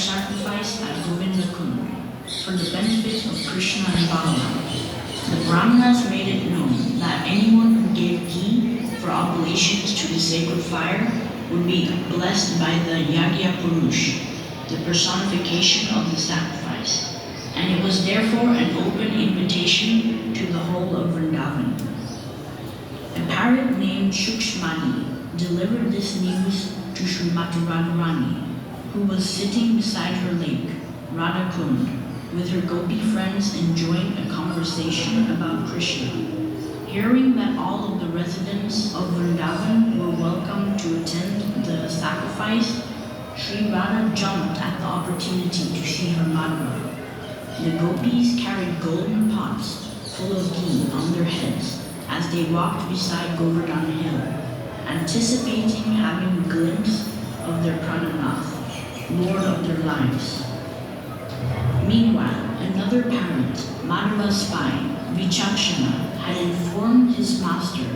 sacrifice at Govindakund for the benefit of Krishna and Balaram. The Brahmanas made it known that anyone who gave ghee for oblations to the sacred fire would be blessed by the Yagya Purush, the personification of the sacrifice, and it was therefore an open invitation to the whole of Vrindavan. A parrot named Shukshmani delivered this news to Srimati Radharani, who was sitting beside her lake, Radhakund, with her gopi friends enjoying a conversation about Krishna. Hearing that all of the residents of Vrindavan were welcome to attend the sacrifice, Sri Radha jumped at the opportunity to see her Madhava. The gopis carried golden pots full of ghee on their heads as they walked beside Govardhan Hill, anticipating having a glimpse of their Prananath, Lord of their lives. Meanwhile, another parent, Madhava's spy, Vichakshana, had informed his master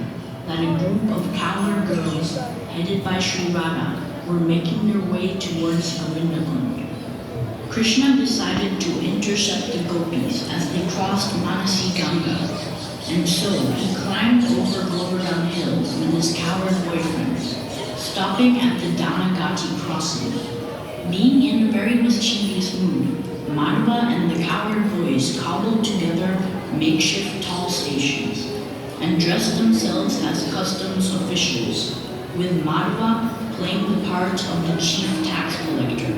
that a group of cowherd girls headed by Sri Radha were making their way towards Govindakund. Krishna decided to intercept the gopis as they crossed Manasi Ganga, and so he climbed over Govardhan Hill with his cowherd boyfriends, stopping at the Danagati crossing. Being in a very mischievous mood, Madhava and the cowherd boys cobbled together makeshift toll stations and dressed themselves as customs officials, with Madhava playing the part of the chief tax collector.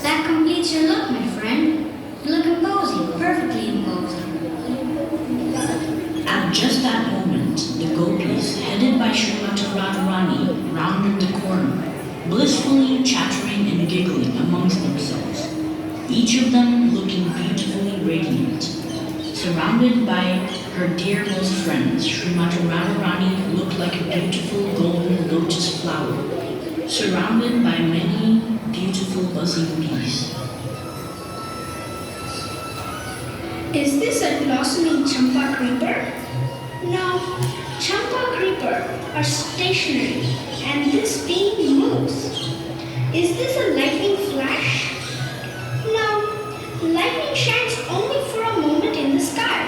That completes your look, my friend. You look imposing, perfectly imposing. At just that moment, the gopis, headed by Srimati Radharani, rounded the corner, blissfully chattering and giggling amongst themselves, each of them looking beautifully radiant. Surrounded by her dearmost friends, Srimati Radharani looked like a beautiful golden lotus flower, surrounded by many beautiful buzzing bees. Is this a blossoming champa creeper? No, champa creeper are stationary and this bean moves. Is this a lightning flash? No, lightning shines only for a moment in the sky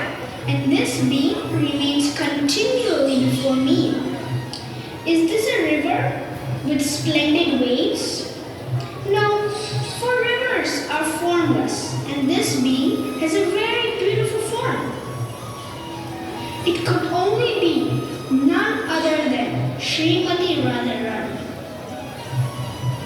and this beam remains continually before me. Is this a river with splendid waves? No, for rivers are formless and this beam has a very beautiful form. It could only be none other than Srimati Radharani.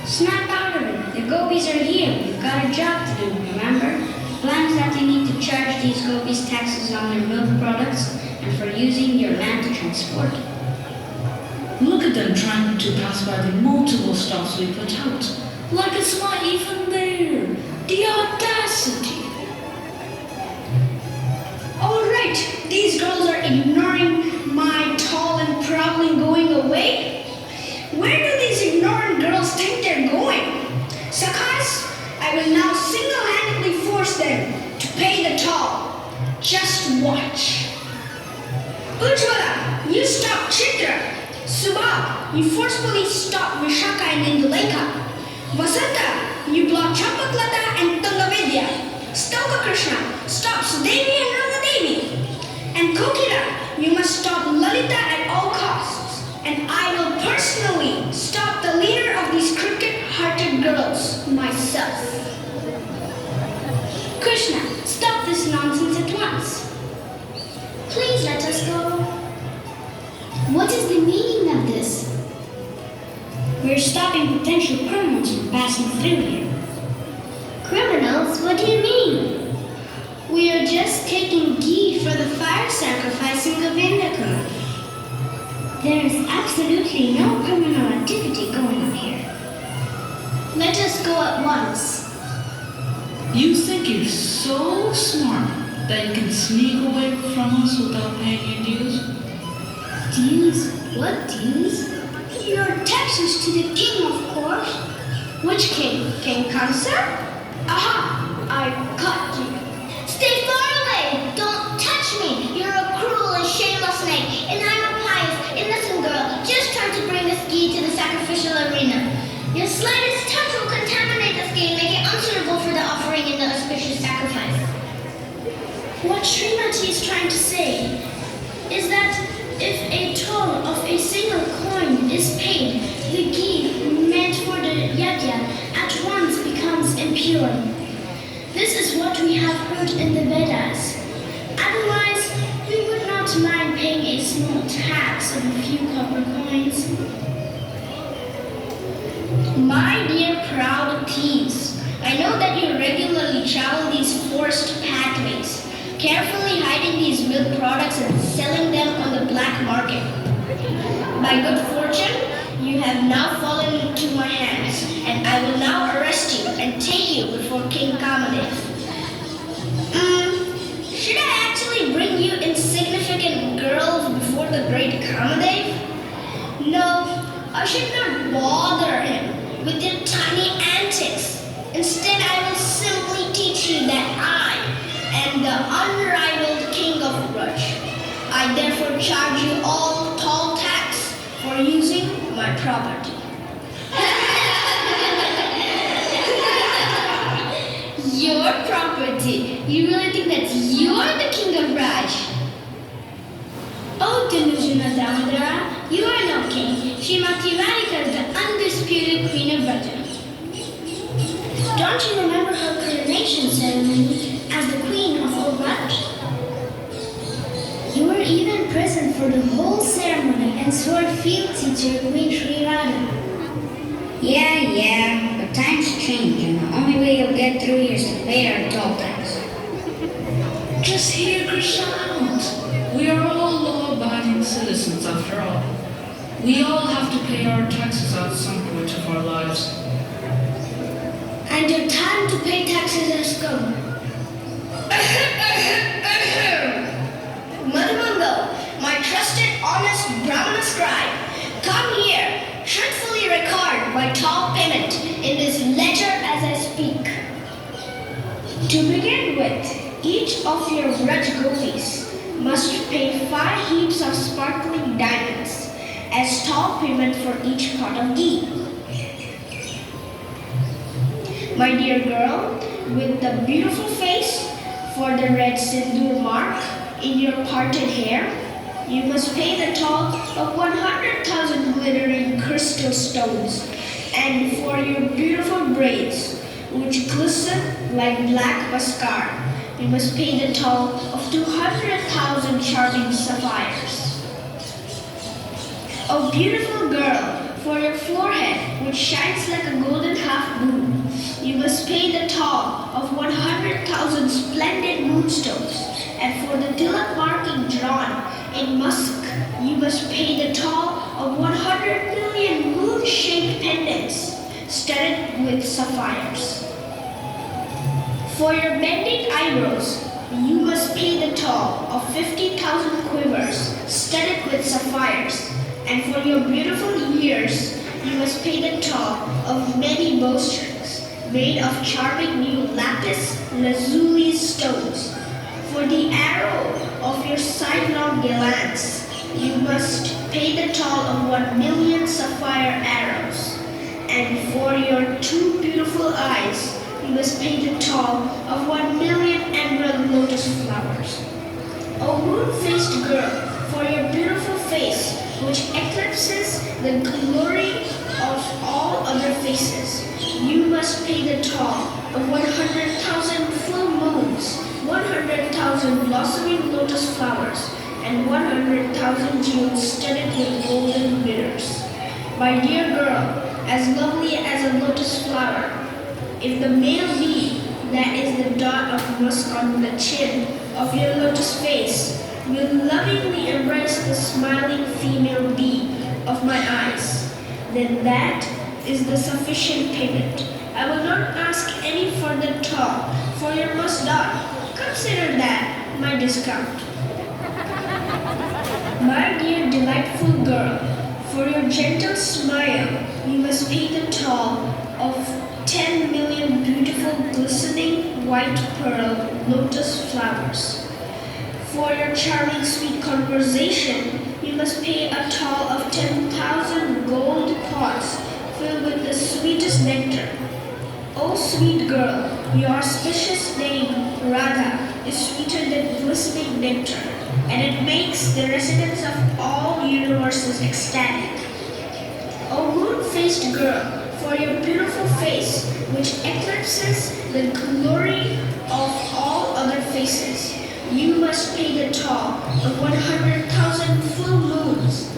Snap out of it. The gopis are here. We've got a job to do, remember? Plans that they need to charge these gopis taxes on their milk products and for using your land to transport. Look at them trying to pass by the multiple stops we put out. Like it's not even there. The audacity. Alright, these girls are ignoring my tall and prowling going away. Where do these ignorant girls think they're going? Sakhas, I will now single-handedly force them to pay the toll. Just watch. Ujjwala, you stop Chitra. Subha, you forcefully stop Vishaka and Indulekha. Vasanta, you block Champaklata and Tungavidya. Stoka Krishna, stop Sudevi and Rangadevi. And Kokila, you must stop Lalita at all costs. And I will personally stop the leader of these crooked-hearted girls, myself. Krishna, stop this nonsense at once. Please let us go. What is the meaning of this? We're stopping potential criminals from passing through here. Criminals? What do you mean? We are just taking ghee for the fire sacrifice in Govindakund. There is absolutely no criminal activity going on here. Let us go at once. You think you're so smart that you can sneak away from us without paying your dues? Dues? What dues? Your taxes to the king, of course. Which king? King Kamsa? Aha! I caught you. Stay far away! Don't touch me! You're a cruel and shameless snake, and I'm a pious, innocent girl just trying to bring this ghee to the sacrificial arena. Your slightest touch will contaminate the skin, make it unsuitable for the offering in the auspicious sacrifice. What Srimati is trying to say is that if a toll of a single coin is paid, the ghee meant for the yajna at once becomes impure. This is what we have heard in the Vedas. Otherwise, we would not mind paying a small tax of a few copper coins. My dear proud thieves, I know that you regularly travel these forest pathways, carefully hiding these milk products and selling them on the black market. By good fortune, you have now fallen into my hands, and I will now arrest you and take you before King Kamadev. Should I actually bring you insignificant girls before the great Kamadev? No, I should not bother him with your tiny antics. Instead, I will simply teach you that I am the unrivaled king of Braj. I therefore charge you all toll tax for using my property. Your property? You really think that you're the king of Raj? Oh, Tanujana Damodara, you are no king. Srimati Radhika is the undisputed queen of Vraja. Don't you remember her coronation ceremony as the queen of all Raj? You were even present for the whole ceremony and swore fealty to your queen Sri Radha. Yeah, but times change and the only way you'll get through here is to pay our toll tax. Just hear Krishna out. We are all law-abiding citizens after all. We all have to pay our taxes at some point of our lives. And your time to pay taxes has come. Madhumangal, my trusted, honest Brahmana scribe, come here, truthfully record my toll payment in this letter as I speak. To begin with, each of your Vraj gopis must pay 5 heaps of sparkling diamonds as toll payment for each pot of ghee. My dear girl, with the beautiful face, for the red sindoor mark in your parted hair, you must pay the toll of 100,000 glittering crystal stones, and for your beautiful braids, which glisten like black mascara, you must pay the toll of 200,000 charming sapphires. O beautiful girl, for your forehead, which shines like a golden half moon, you must pay the toll of 100,000 splendid moonstones, and for the tilak marking drawn in musk, you must pay the toll of 100 million moon-shaped pendants studded with sapphires. For your bending eyebrows, you must pay the toll of 50,000 quivers studded with sapphires, and for your beautiful ears, you must pay the toll of many bowstrings made of charming new lapis lazuli stones. For the arrow of your sidelong gallants, you must pay the toll of 1 million sapphire arrows. And for your 2 beautiful eyes, you must pay the toll of 1 million emerald lotus flowers. O moon-faced girl, for your beautiful face, which eclipses the glory of all other faces, you must pay the toll of 100,000 full moons, 100,000 blossoming lotus flowers, and 100,000 jewels studded with golden bitters. My dear girl, as lovely as a lotus flower, if the male bee, that is the dot of musk on the chin of your lotus face, will lovingly embrace the smiling female bee of my eyes, then that is the sufficient payment. I will not ask any further toll for your mustard. Consider that my discount. My dear delightful girl, for your gentle smile, you must pay the toll of 10 million beautiful glistening white pearl lotus flowers. For your charming sweet conversation, you must pay a toll of 10,000 gold pots filled with the sweet sweet girl, your auspicious name, Radha, is sweeter than glistening nectar, and it makes the residents of all universes ecstatic. O moon-faced girl, for your beautiful face, which eclipses the glory of all other faces, you must pay the toll of 100,000 full moons.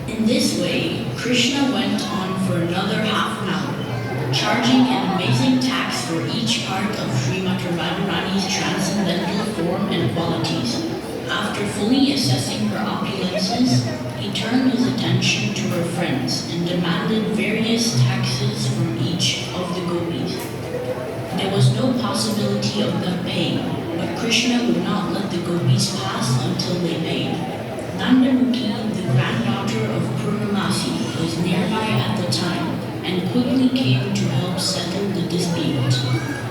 In this way, Krishna went on for another half an hour, charging an amazing tax for each part of Srimati Radharani's transcendental form and qualities. After fully assessing her opulences, he turned his attention to her friends and demanded various taxes from each of the gopis. There was no possibility of them paying, but Krishna would not let the gopis pass until they paid. Nandamukhi, the granddaughter of Purnamasi, was nearby at the time and quickly came to help settle the dispute.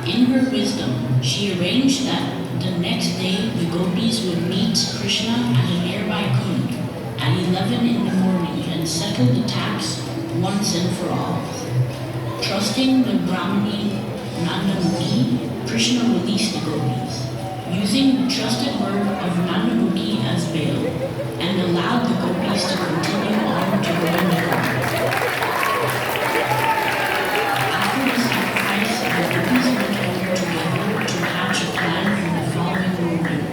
In her wisdom, she arranged that the next day the gopis would meet Krishna at a nearby kund at 11 in the morning and settle the tax once and for all. Trusting the Brahmani Nandamukhi, Krishna released the gopis, using the trusted word of Nandamukhi as bail, and allowed the gopis to continue on to Govinda. After the sacrifice, the gopis went home together to hatch a plan for the following morning.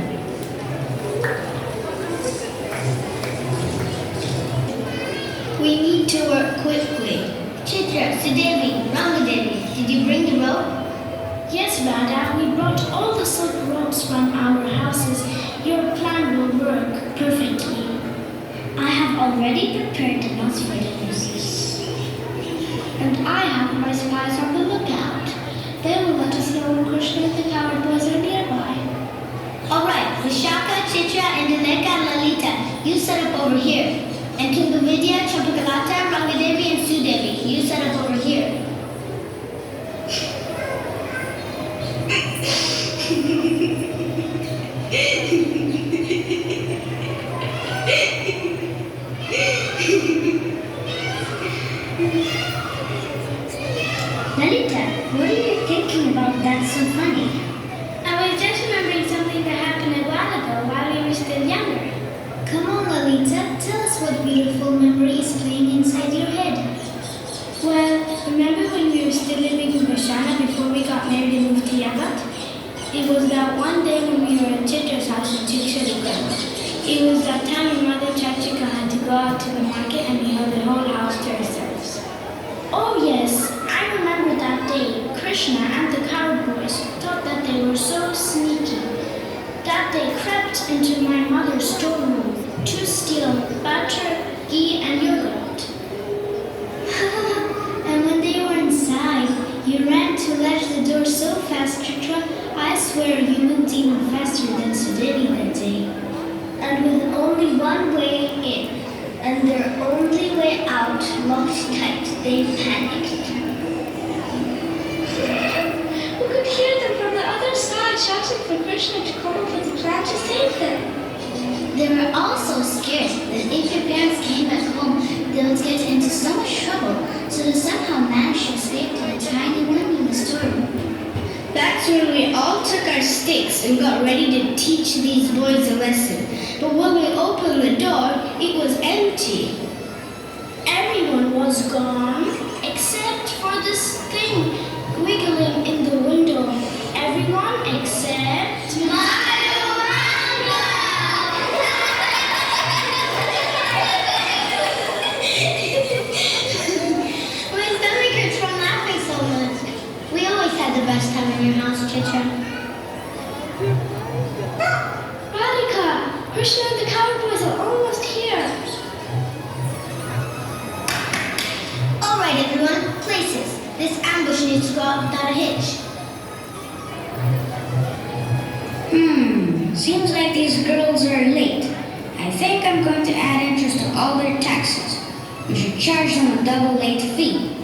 We need to work quickly. Chitra, Sudevi, Rangadevi, did you bring the rope? Yes, Radha, we brought all the silk ropes from our houses. Your plan will work perfectly. I have already prepared the knots for the nooses. And I have my spies on the lookout. They will let us know when Krishna and the coward boys are nearby. Alright, Vishaka, Chitra, and Dineka and Lalita, you set up over here. And Tungavidya, Champakalata, Rangadevi, and Sudevi, you set up over here. Lalita, what are you thinking about that's so funny? I was just remembering something that happened a while ago while we were still younger. Come on, Lalita, tell us what beautiful memory is playing inside your head. Well, remember when we were still living in Vaishana before we got married and moved to Yavat? It was that one day when we were at Chitra's house in Chiksharikam. It was that time when Mother Chachika had to go out to the market and we held the whole house to ourselves. Oh yes, I remember that day. Krishna and the coward boys thought that they were so sneaky that they crept into my mother's storeroom to steal butter, ghee, and yogurt. And when they were inside, you ran to latch the door so fast, Chitra, I swear you moved even faster than Sudevi that day. And with only one way in, and their only way out locked tight, they panicked. We could hear them from the other side shouting for Krishna to come up with a plan to save them. They were all so scared that if your parents came back home, they would get into so much trouble, so they somehow managed to escape to the tiny room in the storeroom. That's when we all took our sticks and got ready to teach these boys a lesson. But when we opened the door, it was empty. Everyone was gone except for this thing wiggling in the window. Everyone except My stomach hurts from laughing so much. We always had the best time in your house, Chitra. Radhika! Krishna and the coward boys are almost here. Alright everyone, places. This ambush needs to go out without a hitch. Seems like these girls are late. I think I'm going to add interest to all their taxes. We should charge them a double late fee.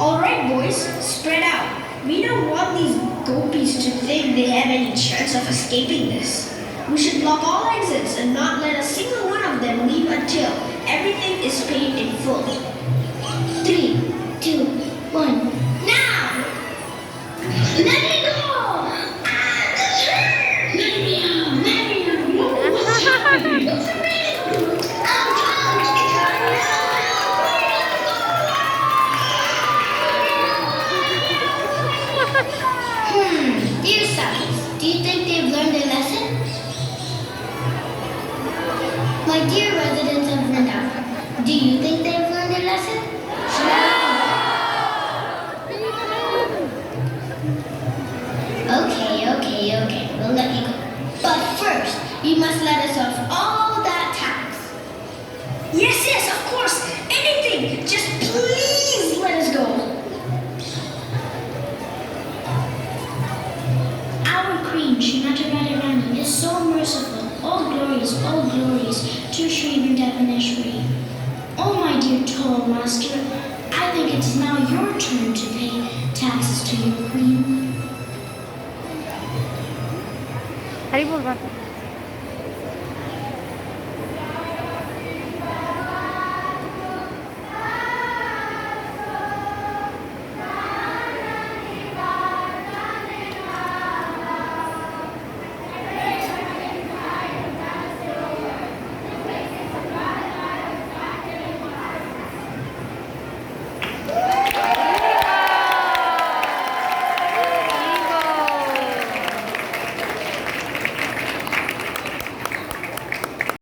Alright boys, spread out. We don't want these gopis to think they have any chance of escaping this. We should block all exits and not let a single one of them leave until everything is paid in full. 3, 2, 1, now! think it is now your turn to pay taxes to your queen. हरी बोल बात